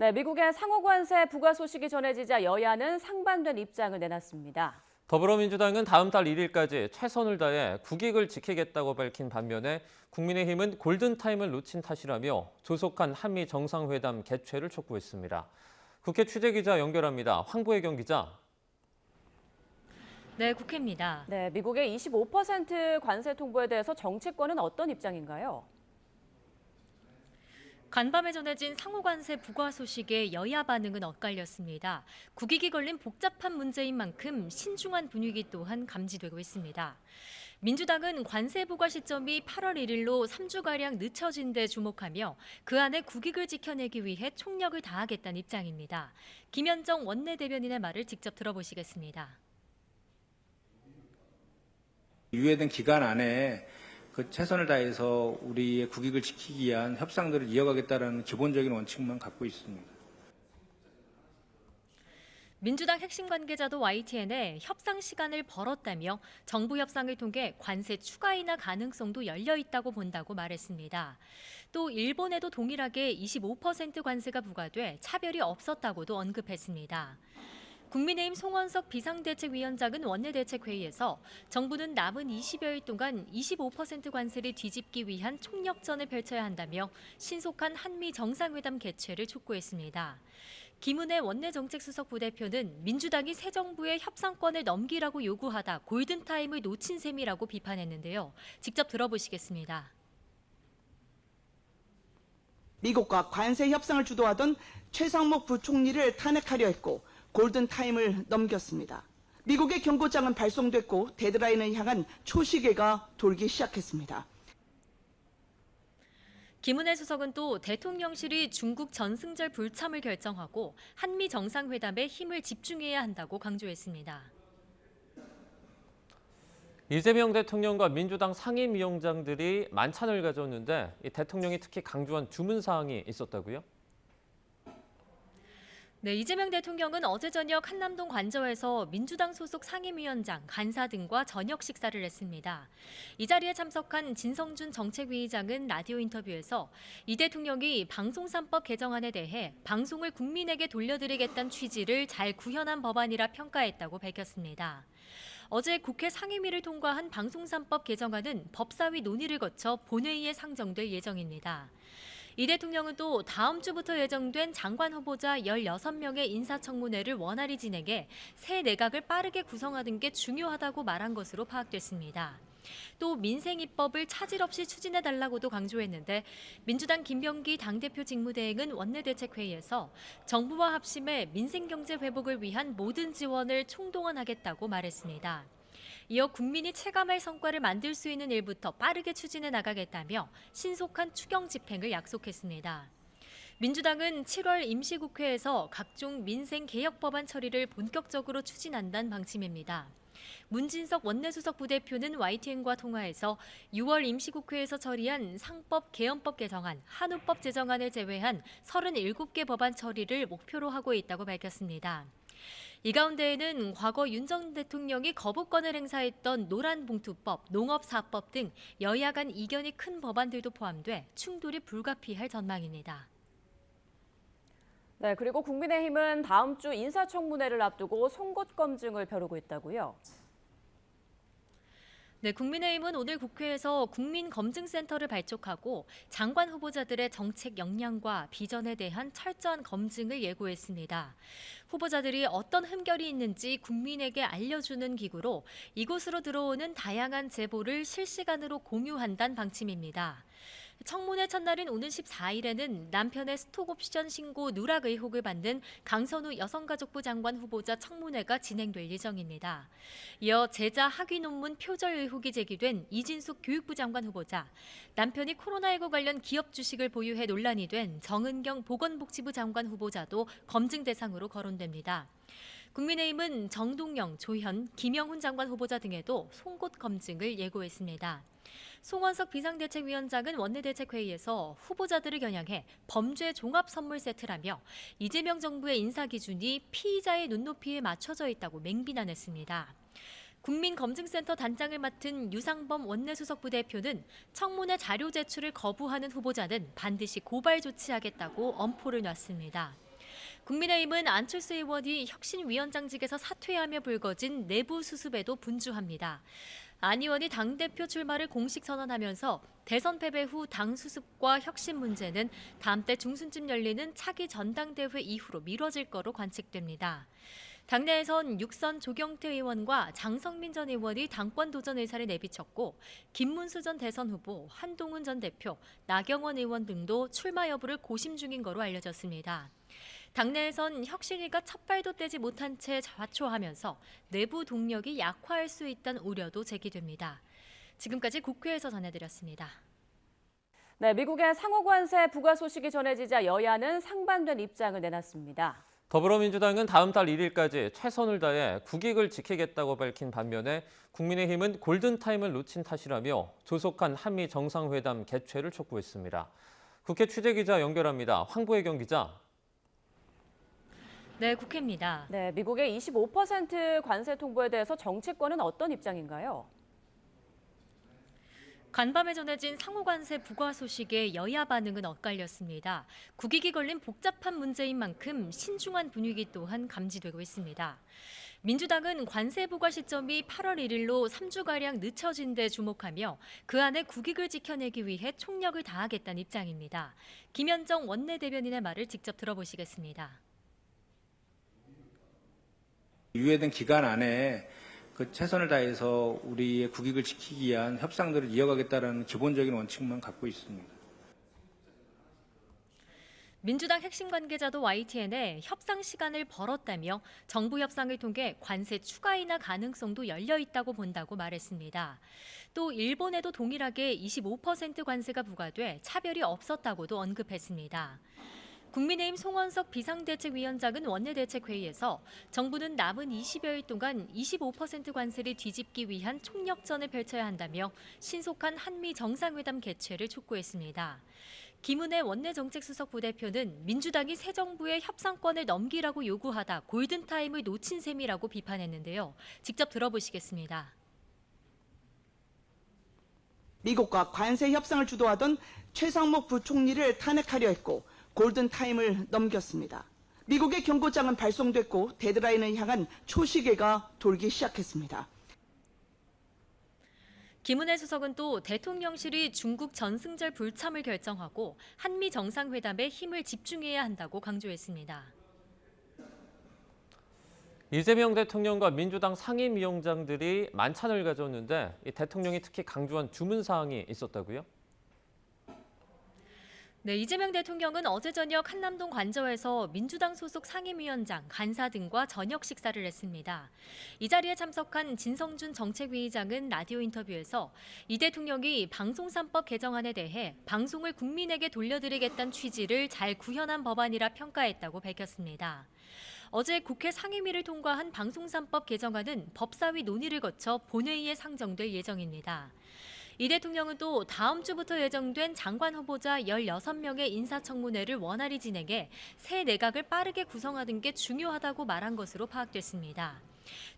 네, 미국의 상호관세 부과 소식이 전해지자 여야는 상반된 입장을 내놨습니다. 더불어민주당은 다음 달 1일까지 최선을 다해 국익을 지키겠다고 밝힌 반면에 국민의힘은 골든타임을 놓친 탓이라며 조속한 한미 정상회담 개최를 촉구했습니다. 국회 취재기자 연결합니다. 황보혜경 기자. 네, 국회입니다. 네, 미국의 25% 관세 통보에 대해서 정치권은 어떤 입장인가요? 간밤에 전해진 상호관세 부과 소식에 여야 반응은 엇갈렸습니다. 국익이 걸린 복잡한 문제인 만큼 신중한 분위기 또한 감지되고 있습니다. 민주당은 관세 부과 시점이 8월 1일로 3주가량 늦춰진 데 주목하며 그 안에 국익을 지켜내기 위해 총력을 다하겠다는 입장입니다. 김현정 원내대변인의 말을 직접 들어보시겠습니다. 유예된 기간 안에 최선을 다해서 우리의 국익을 지키기 위한 협상들을 이어가겠다는 기본적인 원칙만 갖고 있습니다. 민주당 핵심 관계자도 YTN에 협상 시간을 벌었다며 정부 협상을 통해 관세 추가 인하 가능성도 열려 있다고 본다고 말했습니다. 또 일본에도 동일하게 25% 관세가 부과돼 차별이 없었다고도 언급했습니다. 국민의힘 송원석 비상대책위원장은 원내대책회의에서 정부는 남은 20여일 동안 25% 관세를 뒤집기 위한 총력전을 펼쳐야 한다며 신속한 한미 정상회담 개최를 촉구했습니다. 김은혜 원내정책수석 부대표는 민주당이 새 정부에 협상권을 넘기라고 요구하다 골든타임을 놓친 셈이라고 비판했는데요. 직접 들어보시겠습니다. 미국과 관세 협상을 주도하던 최상목 부총리를 탄핵하려 했고 골든타임을 넘겼습니다. 미국의 경고장은 발송됐고 데드라인을 향한 초시계가 돌기 시작했습니다. 김은혜 수석은 또 대통령실이 중국 전승절 불참을 결정하고 한미 정상회담에 힘을 집중해야 한다고 강조했습니다. 이재명 대통령과 민주당 상임위원장들이 만찬을 가졌는데 이 대통령이 특히 강조한 주문 사항이 있었다고요? 네, 이재명 대통령은 어제 저녁 한남동 관저에서 민주당 소속 상임위원장, 간사 등과 저녁 식사를 했습니다. 이 자리에 참석한 진성준 정책위의장은 라디오 인터뷰에서 이 대통령이 방송3법 개정안에 대해 방송을 국민에게 돌려드리겠다는 취지를 잘 구현한 법안이라 평가했다고 밝혔습니다. 어제 국회 상임위를 통과한 방송3법 개정안은 법사위 논의를 거쳐 본회의에 상정될 예정입니다. 이 대통령은 또 다음 주부터 예정된 장관 후보자 16명의 인사청문회를 원활히 진행해 새 내각을 빠르게 구성하는 게 중요하다고 말한 것으로 파악됐습니다. 또 민생입법을 차질 없이 추진해달라고도 강조했는데 민주당 김병기 당대표 직무대행은 원내대책회의에서 정부와 합심해 민생경제 회복을 위한 모든 지원을 총동원하겠다고 말했습니다. 이어 국민이 체감할 성과를 만들 수 있는 일부터 빠르게 추진해 나가겠다며 신속한 추경 집행을 약속했습니다. 민주당은 7월 임시국회에서 각종 민생 개혁 법안 처리를 본격적으로 추진한다는 방침입니다. 문진석 원내수석 부대표는 YTN과 통화에서 6월 임시국회에서 처리한 상법 개헌법 개정안, 한우법 제정안을 제외한 37개 법안 처리를 목표로 하고 있다고 밝혔습니다. 이 가운데에는 과거 윤 전 대통령이 거부권을 행사했던 노란봉투법, 농업사법 등 여야 간 이견이 큰 법안들도 포함돼 충돌이 불가피할 전망입니다. 네, 그리고 국민의힘은 다음 주 인사청문회를 앞두고 송곳 검증을 벼르고 있다고요? 네, 국민의힘은 오늘 국회에서 국민검증센터를 발족하고 장관 후보자들의 정책 역량과 비전에 대한 철저한 검증을 예고했습니다. 후보자들이 어떤 흠결이 있는지 국민에게 알려주는 기구로 이곳으로 들어오는 다양한 제보를 실시간으로 공유한다는 방침입니다. 청문회 첫날인 오는 14일에는 남편의 스톡옵션 신고 누락 의혹을 받는 강선우 여성가족부 장관 후보자 청문회가 진행될 예정입니다. 이어 제자 학위 논문 표절 의혹이 제기된 이진숙 교육부 장관 후보자, 남편이 코로나19 관련 기업 주식을 보유해 논란이 된 정은경 보건복지부 장관 후보자도 검증 대상으로 거론됩니다. 국민의힘은 정동영, 조현, 김영훈 장관 후보자 등에도 송곳 검증을 예고했습니다. 송원석 비상대책위원장은 원내대책회의에서 후보자들을 겨냥해 범죄 종합 선물 세트라며 이재명 정부의 인사 기준이 피의자의 눈높이에 맞춰져 있다고 맹비난했습니다. 국민검증센터 단장을 맡은 유상범 원내수석 부대표는 청문회 자료 제출을 거부하는 후보자는 반드시 고발 조치하겠다고 엄포를 놨습니다. 국민의힘은 안철수 의원이 혁신위원장직에서 사퇴하며 불거진 내부 수습에도 분주합니다. 안 의원이 당대표 출마를 공식 선언하면서 대선 패배 후 당 수습과 혁신 문제는 다음 달 중순쯤 열리는 차기 전당대회 이후로 미뤄질 거로 관측됩니다. 당내에선 육선 조경태 의원과 장성민 전 의원이 당권 도전 의사를 내비쳤고 김문수 전 대선 후보, 한동훈 전 대표, 나경원 의원 등도 출마 여부를 고심 중인 거로 알려졌습니다. 당내에선 혁신위가 첫발도 떼지 못한 채 좌초하면서 내부 동력이 약화할 수 있다는 우려도 제기됩니다. 지금까지 국회에서 전해드렸습니다. 네, 미국의 상호 관세 부과 소식이 전해지자 여야는 상반된 입장을 내놨습니다. 더불어민주당은 다음 달 1일까지 최선을 다해 국익을 지키겠다고 밝힌 반면에 국민의힘은 골든타임을 놓친 탓이라며 조속한 한미 정상회담 개최를 촉구했습니다. 국회 취재기자 연결합니다. 황보혜경 기자. 네, 국회입니다. 네, 미국의 25% 관세 통보에 대해서 정치권은 어떤 입장인가요? 간밤에 전해진 상호관세 부과 소식에 여야 반응은 엇갈렸습니다. 국익이 걸린 복잡한 문제인 만큼 신중한 분위기 또한 감지되고 있습니다. 민주당은 관세 부과 시점이 8월 1일로 3주가량 늦춰진 데 주목하며 그 안에 국익을 지켜내기 위해 총력을 다하겠다는 입장입니다. 김현정 원내대변인의 말을 직접 들어보시겠습니다. 유예된 기간 안에 그 최선을 다해서 우리의 국익을 지키기 위한 협상들을 이어가겠다는 기본적인 원칙만 갖고 있습니다. 민주당 핵심 관계자도 YTN에 협상 시간을 벌었다며 정부 협상을 통해 관세 추가 인하 가능성도 열려 있다고 본다고 말했습니다. 또 일본에도 동일하게 25% 관세가 부과돼 차별이 없었다고도 언급했습니다. 국민의힘 송원석 비상대책위원장은 원내대책회의에서 정부는 남은 20여일 동안 25% 관세를 뒤집기 위한 총력전을 펼쳐야 한다며 신속한 한미 정상회담 개최를 촉구했습니다. 김은혜 원내정책수석 부대표는 민주당이 새 정부에 협상권을 넘기라고 요구하다 골든타임을 놓친 셈이라고 비판했는데요. 직접 들어보시겠습니다. 미국과 관세 협상을 주도하던 최상목 부총리를 탄핵하려 했고 골든타임을 넘겼습니다. 미국의 경고장은 발송됐고 데드라인을 향한 초시계가 돌기 시작했습니다. 김은혜 수석은 또 대통령실이 중국 전승절 불참을 결정하고 한미 정상회담에 힘을 집중해야 한다고 강조했습니다. 이재명 대통령과 민주당 상임위원장들이 만찬을 가졌는데 이 대통령이 특히 강조한 주문 사항이 있었다고요? 네, 이재명 대통령은 어제 저녁 한남동 관저에서 민주당 소속 상임위원장, 간사 등과 저녁 식사를 했습니다. 이 자리에 참석한 진성준 정책위의장은 라디오 인터뷰에서 이 대통령이 방송3법 개정안에 대해 방송을 국민에게 돌려드리겠다는 취지를 잘 구현한 법안이라 평가했다고 밝혔습니다. 어제 국회 상임위를 통과한 방송3법 개정안은 법사위 논의를 거쳐 본회의에 상정될 예정입니다. 이 대통령은 또 다음 주부터 예정된 장관 후보자 16명의 인사청문회를 원활히 진행해 새 내각을 빠르게 구성하는 게 중요하다고 말한 것으로 파악됐습니다.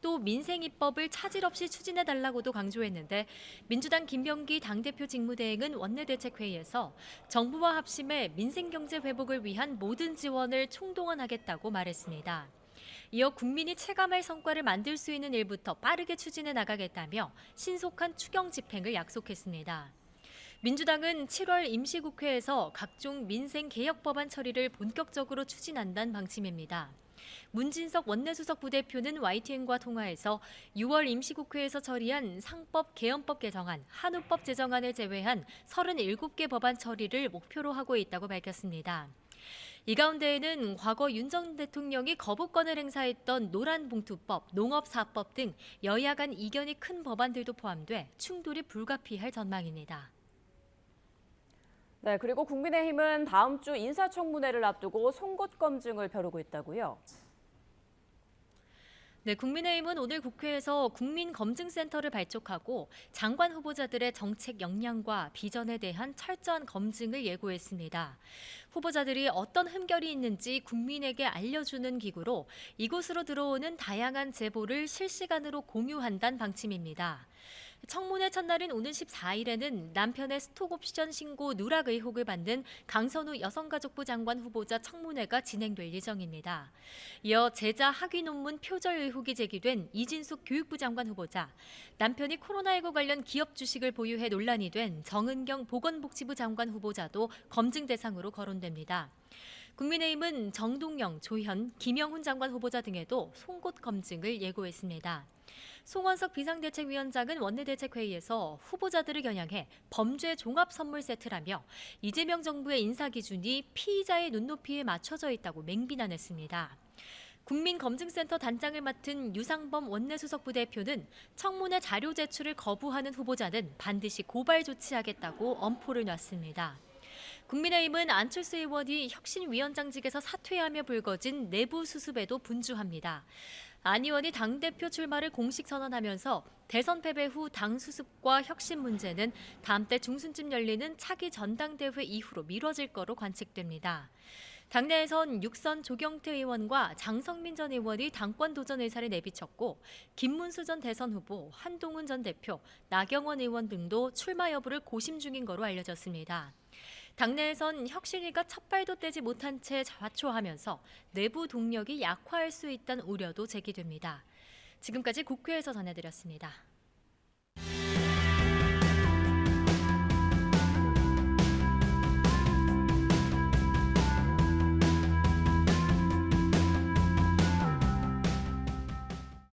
또 민생입법을 차질 없이 추진해달라고도 강조했는데 민주당 김병기 당대표 직무대행은 원내대책회의에서 정부와 합심해 민생경제 회복을 위한 모든 지원을 총동원하겠다고 말했습니다. 이어 국민이 체감할 성과를 만들 수 있는 일부터 빠르게 추진해 나가겠다며 신속한 추경 집행을 약속했습니다. 민주당은 7월 임시국회에서 각종 민생 개혁 법안 처리를 본격적으로 추진한다는 방침입니다. 문진석 원내수석 부대표는 YTN과 통화에서 6월 임시국회에서 처리한 상법 개헌법 개정안, 한우법 제정안을 제외한 37개 법안 처리를 목표로 하고 있다고 밝혔습니다. 이 가운데에는 과거 윤 전 대통령이 거부권을 행사했던 노란봉투법, 농업사법 등 여야 간 이견이 큰 법안들도 포함돼 충돌이 불가피할 전망입니다. 네, 그리고 국민의힘은 다음 주 인사청문회를 앞두고 송곳 검증을 벼르고 있다고요? 네, 국민의힘은 오늘 국회에서 국민검증센터를 발족하고 장관 후보자들의 정책 역량과 비전에 대한 철저한 검증을 예고했습니다. 후보자들이 어떤 흠결이 있는지 국민에게 알려주는 기구로 이곳으로 들어오는 다양한 제보를 실시간으로 공유한다는 방침입니다. 청문회 첫날인 오는 14일에는 남편의 스톡옵션 신고 누락 의혹을 받는 강선우 여성가족부 장관 후보자 청문회가 진행될 예정입니다. 이어 제자 학위 논문 표절 의혹이 제기된 이진숙 교육부 장관 후보자, 남편이 코로나19 관련 기업 주식을 보유해 논란이 된 정은경 보건복지부 장관 후보자도 검증 대상으로 거론됩니다. 국민의힘은 정동영, 조현, 김영훈 장관 후보자 등에도 송곳 검증을 예고했습니다. 송원석 비상대책위원장은 원내대책회의에서 후보자들을 겨냥해 범죄 종합 선물 세트라며 이재명 정부의 인사 기준이 피의자의 눈높이에 맞춰져 있다고 맹비난했습니다. 국민검증센터 단장을 맡은 유상범 원내수석 부대표는 청문회 자료 제출을 거부하는 후보자는 반드시 고발 조치하겠다고 엄포를 놨습니다. 국민의힘은 안철수 의원이 혁신위원장직에서 사퇴하며 불거진 내부 수습에도 분주합니다. 안 의원이 당대표 출마를 공식 선언하면서 대선 패배 후 당 수습과 혁신 문제는 다음 달 중순쯤 열리는 차기 전당대회 이후로 미뤄질 거로 관측됩니다. 당내에선 육선 조경태 의원과 장성민 전 의원이 당권 도전 의사를 내비쳤고 김문수 전 대선 후보, 한동훈 전 대표, 나경원 의원 등도 출마 여부를 고심 중인 거로 알려졌습니다. 당내에선 혁신위가 첫발도 떼지 못한 채 좌초하면서 내부 동력이 약화할 수 있다는 우려도 제기됩니다. 지금까지 국회에서 전해드렸습니다.